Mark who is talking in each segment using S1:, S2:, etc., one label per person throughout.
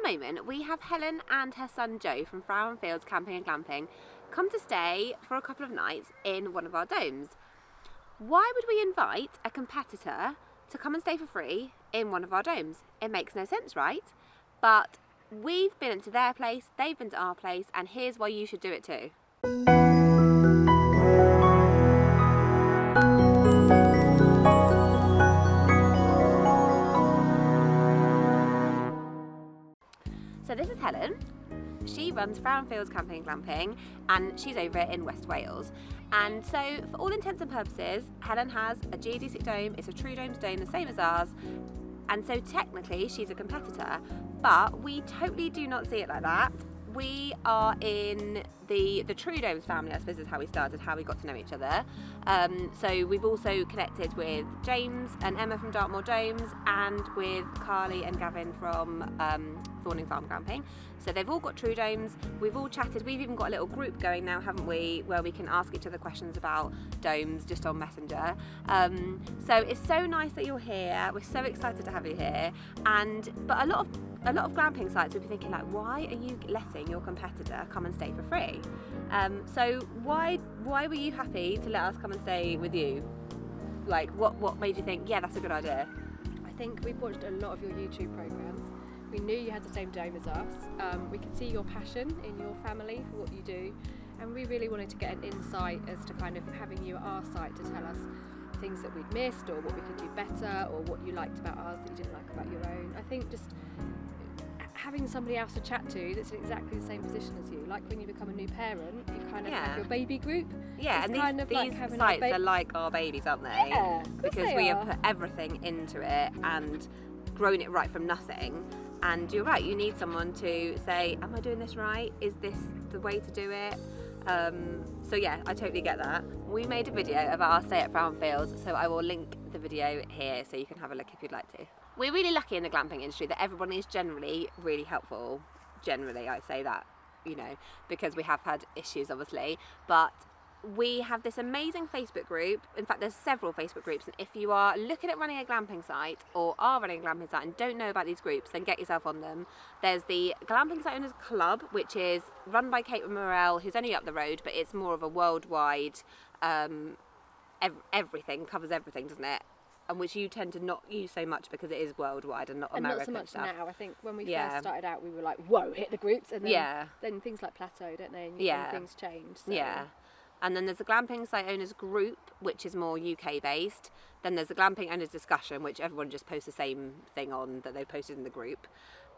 S1: moment we have Helen and her son Joe from Flower & Fields Camping and Glamping come to stay for a couple of nights in one of our domes. Why would we invite a competitor to come and stay for free in one of our domes? It makes no sense, right? But we've been to their place, they've been to our place, and here's why you should do it too. So this is Helen. She runs Flower & Fields Camping and Glamping, and she's over in West Wales. And so for all intents and purposes, Helen has a geodesic dome. It's a true domes dome, the same as ours. And so technically she's a competitor, but we totally do not see it like that. We are in the True Domes family, I suppose is how we started, how we got to know each other. So we've also connected with James and Emma from Dartmoor Domes, and with Carly and Gavin from Thorning Farm Glamping. So they've all got True Domes. We've all chatted. We've even got a little group going now, haven't we, where we can ask each other questions about domes just on Messenger. So it's so nice that you're here. We're so excited to have you here. But a lot of glamping sites would be thinking, like, why are you letting your competitor come and stay for free? So why were you happy to let us come and stay with you? Like, what made you think, yeah, that's a good idea?
S2: I think we've watched a lot of your YouTube programs. We knew you had the same dome as us. We could see your passion in your family for what you do, and we really wanted to get an insight as to kind of having you at our site to tell us things that we'd missed, or what we could do better, or what you liked about ours that you didn't like about your own. I think just having somebody else to chat to that's in exactly the same position as you, like when you become a new parent, you kind of have your baby group.
S1: Yeah,
S2: it's
S1: and these sites are like our babies, aren't they?
S2: Yeah,
S1: because we have put everything into it and grown it right from nothing. And you're right, you need someone to say, am I doing this right? Is this the way to do it? So yeah, I totally get that. We made a video of our stay at Flower & Fields, so I will link the video here so you can have a look if you'd like to. We're really lucky in the glamping industry that everyone is generally really helpful. Generally, I say that, because we have had issues obviously, but we have this amazing Facebook group. In fact, there's several Facebook groups, and if you are looking at running a glamping site or are running a glamping site and don't know about these groups, then get yourself on them. There's the Glamping Site Owners Club, which is run by Kate Morell, who's only up the road, but it's more of a worldwide, everything, covers everything, doesn't it? And which you tend to not use so much because it is worldwide and not American
S2: not so much
S1: stuff.
S2: now. I think when we first started out, we were like, whoa, hit the groups, and then things like plateau, don't they? And things change. So.
S1: Yeah. And then there's the Glamping Site Owners Group, which is more UK based. Then there's the Glamping Owners Discussion, which everyone just posts the same thing on that they posted in the group.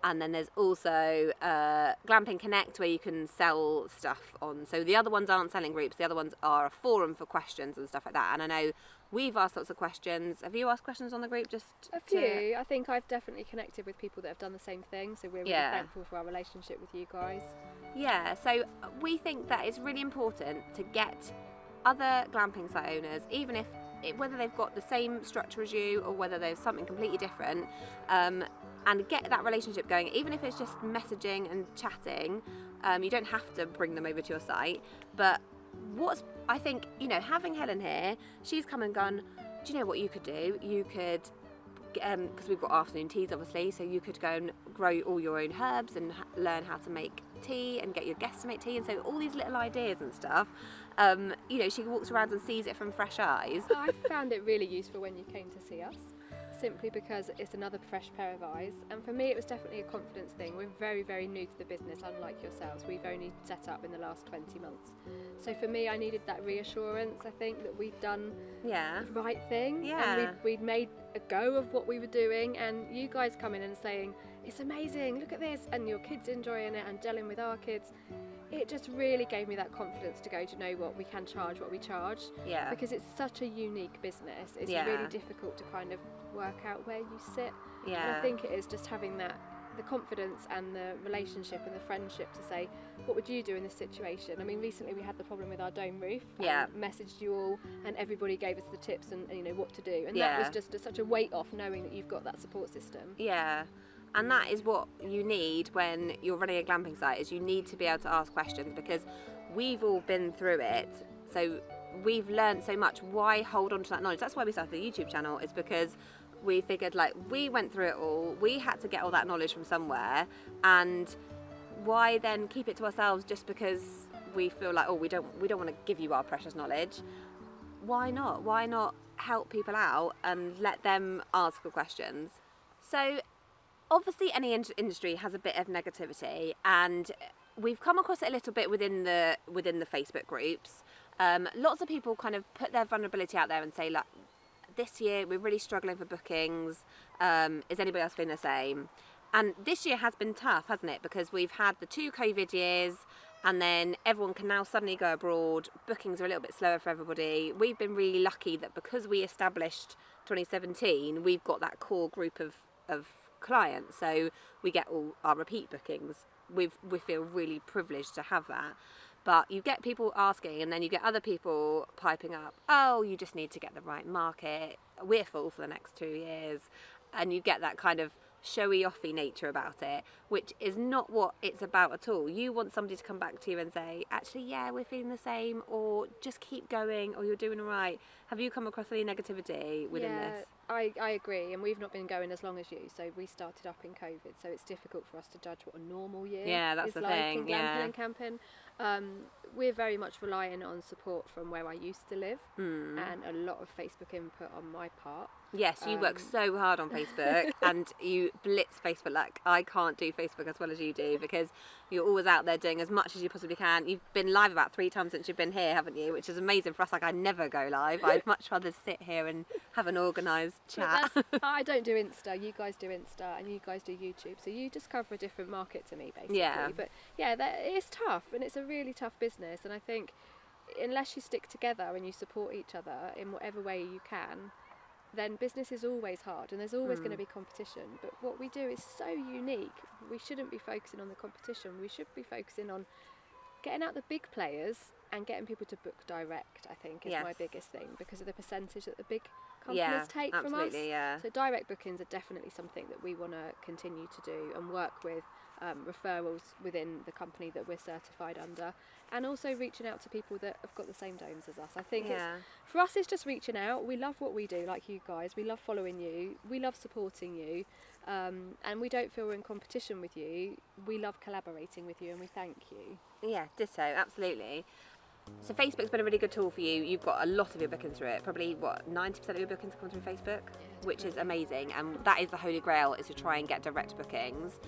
S1: And then there's also Glamping Connect, where you can sell stuff on. So the other ones aren't selling groups. The other ones are a forum for questions and stuff like that. And I know we've asked lots of questions. Have you asked questions on the group? Just
S2: a few. I think I've definitely connected with people that have done the same thing. So we're really thankful for our relationship with you guys. Yeah.
S1: So we think that it's really important to get other glamping site owners, even if whether they've got the same structure as you or whether there's something completely different, and get that relationship going, even if it's just messaging and chatting. You don't have to bring them over to your site, but I think, having Helen here, she's come and gone, do you know what you could do? You could, because we've got afternoon teas obviously, so you could go and grow all your own herbs and learn how to make tea and get your guests to make tea, and so all these little ideas and stuff, she walks around and sees it from fresh eyes.
S2: I found it really useful when you came to see us, simply because it's another fresh pair of eyes, and for me it was definitely a confidence thing. We're very, very new to the business, unlike yourselves. We've only set up in the last 20 months. So for me, I needed that reassurance, I think, that we'd done the right thing, and we'd made a go of what we were doing, and you guys come in and saying, it's amazing, look at this, and your kids enjoying it and gelling with our kids. It just really gave me that confidence to go, do you know what, we can charge what we charge, because it's such a unique business. It's really difficult to kind of work out where you sit. And I think it is just having the confidence and the relationship and the friendship to say, what would you do in this situation? I mean, recently we had the problem with our dome roof, messaged you all, and everybody gave us the tips and what to do, and that was just such a weight off, knowing that you've got that support system.
S1: And that is what you need when you're running a glamping site, is you need to be able to ask questions, because we've all been through it, so we've learned so much. Why hold on to that knowledge? That's why we started the YouTube channel, is because we figured, like, we went through it all, we had to get all that knowledge from somewhere, and why then keep it to ourselves just because we feel like, oh, we don't want to give you our precious knowledge? Why not help people out and let them ask the questions? So obviously any industry has a bit of negativity, and we've come across it a little bit within the Facebook groups. Lots of people kind of put their vulnerability out there and say, like, this year we're really struggling for bookings. Is anybody else feeling the same? And this year has been tough, hasn't it? Because we've had the 2 COVID years, and then everyone can now suddenly go abroad. Bookings are a little bit slower for everybody. We've been really lucky that because we established 2017, we've got that core group of clients, so we get all our repeat bookings. We feel really privileged to have that. But you get people asking, and then you get other people piping up, oh, you just need to get the right market, we're full for the next 2 years. And you get that kind of showy offy nature about it, which is not what it's about at all. You want somebody to come back to you and say, actually, yeah, we're feeling the same, or just keep going, or you're doing all right. Have you come across any negativity within this?
S2: I agree, and we've not been going as long as you, so we started up in COVID, so it's difficult for us to judge what a normal year
S1: that's
S2: is
S1: the
S2: like
S1: thing,
S2: in glamping and camping. We're very much relying on support from where I used to live, and a lot of Facebook input on my part.
S1: Yes, you work so hard on Facebook and you blitz Facebook. Like, I can't do Facebook as well as you do because you're always out there doing as much as you possibly can. You've been live about 3 times since you've been here, haven't you? Which is amazing for us. Like, I never go live. I'd much rather sit here and have an organised chat.
S2: I don't do Insta, you guys do Insta, and you guys do YouTube, so you just cover a different market to me, basically.
S1: Yeah.
S2: But yeah, it's tough, and it's a really tough business, and I think unless you stick together and you support each other in whatever way you can, then business is always hard, and there's always going to be competition. But what we do is so unique. We shouldn't be focusing on the competition. We should be focusing on getting out the big players and getting people to book direct, I think, is my biggest thing, because of the percentage that the big companies take from us.
S1: Yeah.
S2: So direct bookings are definitely something that we want to continue to do and work with, referrals within the company that we're certified under, and also reaching out to people that have got the same domes as us. I think for us it's just reaching out. We love what we do, like you guys. We love following you. We love supporting you. And we don't feel we're in competition with you. We love collaborating with you, and we thank you.
S1: Yeah, ditto, absolutely. So Facebook's been a really good tool for you. You've got a lot of your bookings through it. Probably, 90% of your bookings come through Facebook, which is amazing. And that is the holy grail, is to try and get direct bookings.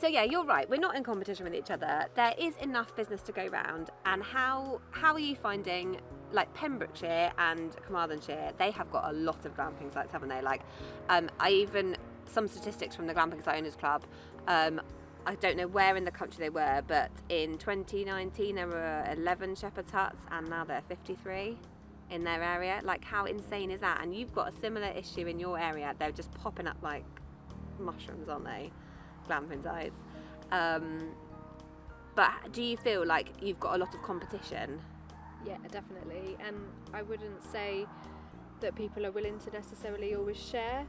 S1: So yeah, you're right. We're not in competition with each other. There is enough business to go round. And how are you finding, like, Pembrokeshire and Carmarthenshire? They have got a lot of glamping sites, haven't they? Like, some statistics from the Glamping Site Owners Club. I don't know where in the country they were, but in 2019 there were 11 shepherd's huts, and now there are 53 in their area. Like, how insane is that? And you've got a similar issue in your area. They're just popping up like mushrooms, aren't they? Glamping sites. But do you feel like you've got a lot of competition?
S2: Yeah, definitely. And I wouldn't say that people are willing to necessarily always share.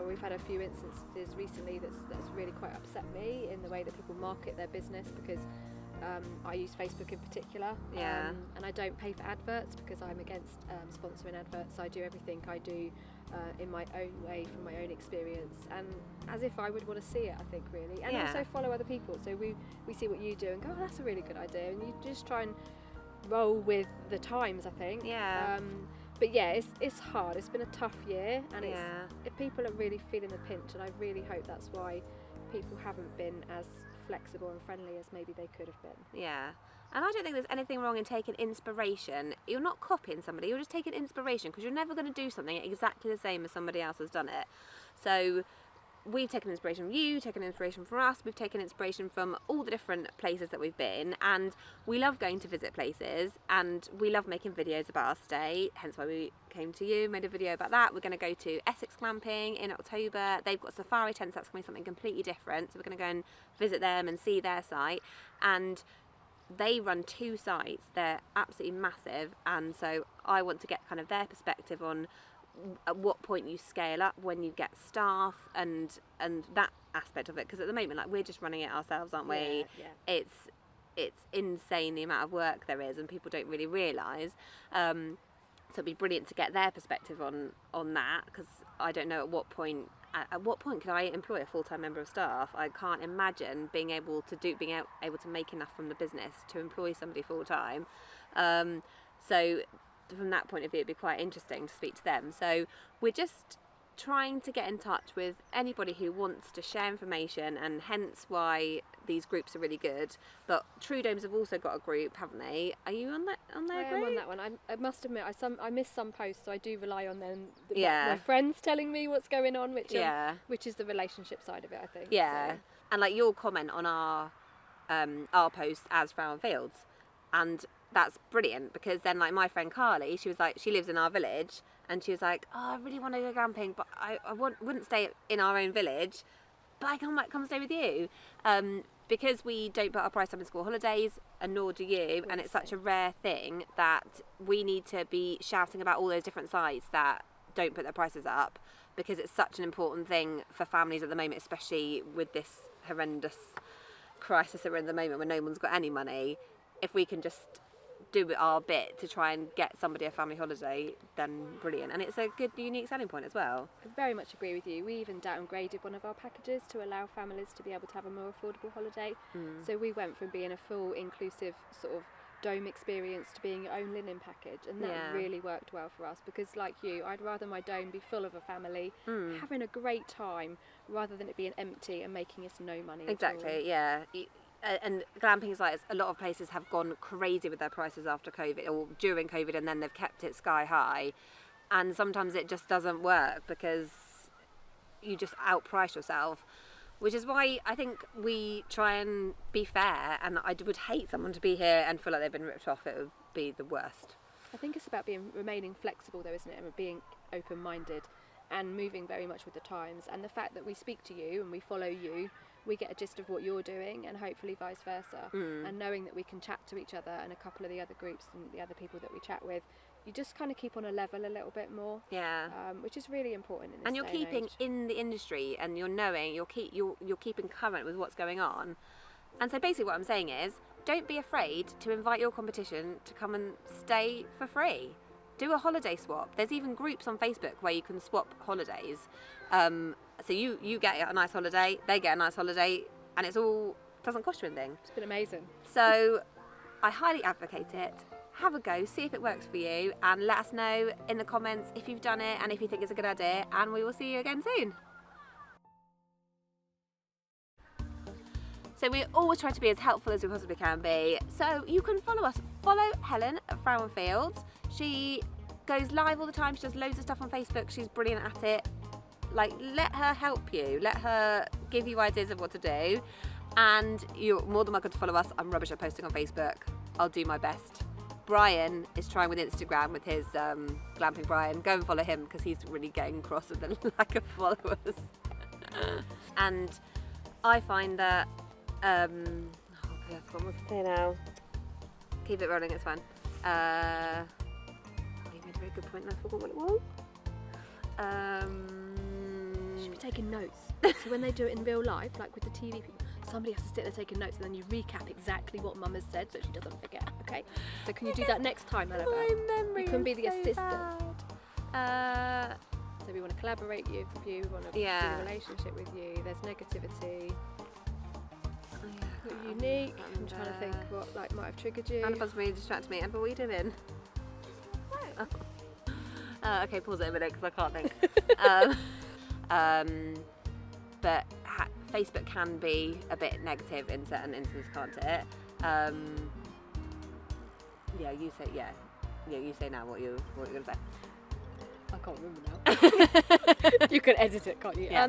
S2: We've had a few instances recently that's really quite upset me in the way that people market their business, because I use Facebook in particular, and I don't pay for adverts because I'm against sponsoring adverts. I do everything I do in my own way, from my own experience, and as if I would want to see it, I think, really. And also follow other people, so we see what you do and go, oh, that's a really good idea, and you just try and roll with the times, I think. But yeah, it's hard. It's been a tough year, and if people are really feeling the pinch, and I really hope that's why people haven't been as flexible and friendly as maybe they could have been.
S1: Yeah. And I don't think there's anything wrong in taking inspiration. You're not copying somebody, you're just taking inspiration, because you're never going to do something exactly the same as somebody else has done it. So we've taken inspiration from you, taken inspiration from us, we've taken inspiration from all the different places that we've been, and we love going to visit places, and we love making videos about our stay, hence why we came to you, made a video about that. We're going to go to Essex Glamping in October. They've got safari tents, that's going to be something completely different, so we're going to go and visit them and see their site. And they run 2 sites, they're absolutely massive, and so I want to get kind of their perspective on at what point you scale up, when you get staff, and that aspect of it, because at the moment, like, we're just running it ourselves, aren't we? It's insane the amount of work there is, and people don't really realise. So it'd be brilliant to get their perspective on that, because I don't know at what point can I employ a full-time member of staff. I can't imagine being able to make enough from the business to employ somebody full-time. So from that point of view, it'd be quite interesting to speak to them. So we're just trying to get in touch with anybody who wants to share information, and hence why these groups are really good. But True Domes have also got a group, haven't they? Are you on their
S2: I
S1: group?
S2: am on that one. I must admit, I miss some posts, so I do rely on them.
S1: Yeah.
S2: My friends telling me what's going on, which is the relationship side of it, I think.
S1: Yeah.
S2: So.
S1: And like your comment on our post as Frown Fields, and that's brilliant, because then like my friend Carly, she was like, she lives in our village, and she was like, oh, I really want to go glamping, but I wouldn't stay in our own village, but I might come stay with you, because we don't put our price up in school holidays, and nor do you, and it's such a rare thing that we need to be shouting about all those different sites that don't put their prices up, because it's such an important thing for families at the moment, especially with this horrendous crisis that we're in at the moment where no one's got any money. If we can just do our bit to try and get somebody a family holiday, then brilliant. And it's a good, unique selling point as well.
S2: I very much agree with you. We even downgraded one of our packages to allow families to be able to have a more affordable holiday. So we went from being a full inclusive sort of dome experience to being your own linen package, and that really worked well for us, because like you, I'd rather my dome be full of a family having a great time rather than it being empty and making us no money
S1: Exactly,
S2: at all.
S1: yeah. And glamping is like, a lot of places have gone crazy with their prices after COVID or during COVID, and then they've kept it sky high, and sometimes it just doesn't work because you just outprice yourself, which is why I think we try and be fair, and I would hate someone to be here and feel like they've been ripped off. It would be the worst.
S2: I think it's about remaining flexible though, isn't it, and being open-minded and moving very much with the times, and the fact that we speak to you and we follow you, we get a gist of what you're doing, and hopefully vice versa. And knowing that we can chat to each other and a couple of the other groups and the other people that we chat with, you just kind of keep on a level a little bit more. Yeah. Which is really important in this
S1: and you're
S2: day
S1: keeping
S2: age.
S1: in the industry, and you're knowing you're keeping current with what's going on. And so basically what I'm saying is, don't be afraid to invite your competition to come and stay for free. Do a holiday swap. There's even groups on Facebook where you can swap holidays. So you get a nice holiday, they get a nice holiday, and doesn't cost you anything.
S2: It's been amazing.
S1: So I highly advocate it. Have a go, see if it works for you, and let us know in the comments if you've done it and if you think it's a good idea, and we will see you again soon. So we always try to be as helpful as we possibly can be. So you can follow us. Follow Helen at Frown Fields. She goes live all the time. She does loads of stuff on Facebook. She's brilliant at it. Like, let her help you. Let her give you ideas of what to do. And you're more than welcome to follow us. I'm rubbish at posting on Facebook. I'll do my best. Brian is trying with Instagram with his Glamping Brian. Go and follow him, because he's really getting cross with the lack of followers. And I find that what was I say now? Keep it rolling, it's fun. You made a very good point and I forgot what it was.
S2: You should be taking notes. So when they do it in real life, like with the TV people, somebody has to sit there taking notes, and then you recap exactly what Mum has said so she doesn't forget, okay? So can you do that next time, Annabelle?
S1: My memory
S2: You can be the
S1: so
S2: assistant.
S1: bad.
S2: So we want to collaborate with you, we want to do a relationship with you, there's negativity. You're unique. I'm trying to think what might have triggered you.
S1: Annabelle's really distracted me. Annabelle, what are you doing? Okay, pause it a minute because I can't think. But Facebook can be a bit negative in certain instances, can't it? You say now what you're going to say.
S2: I can't remember now. You can edit it, can't you?
S1: Yeah.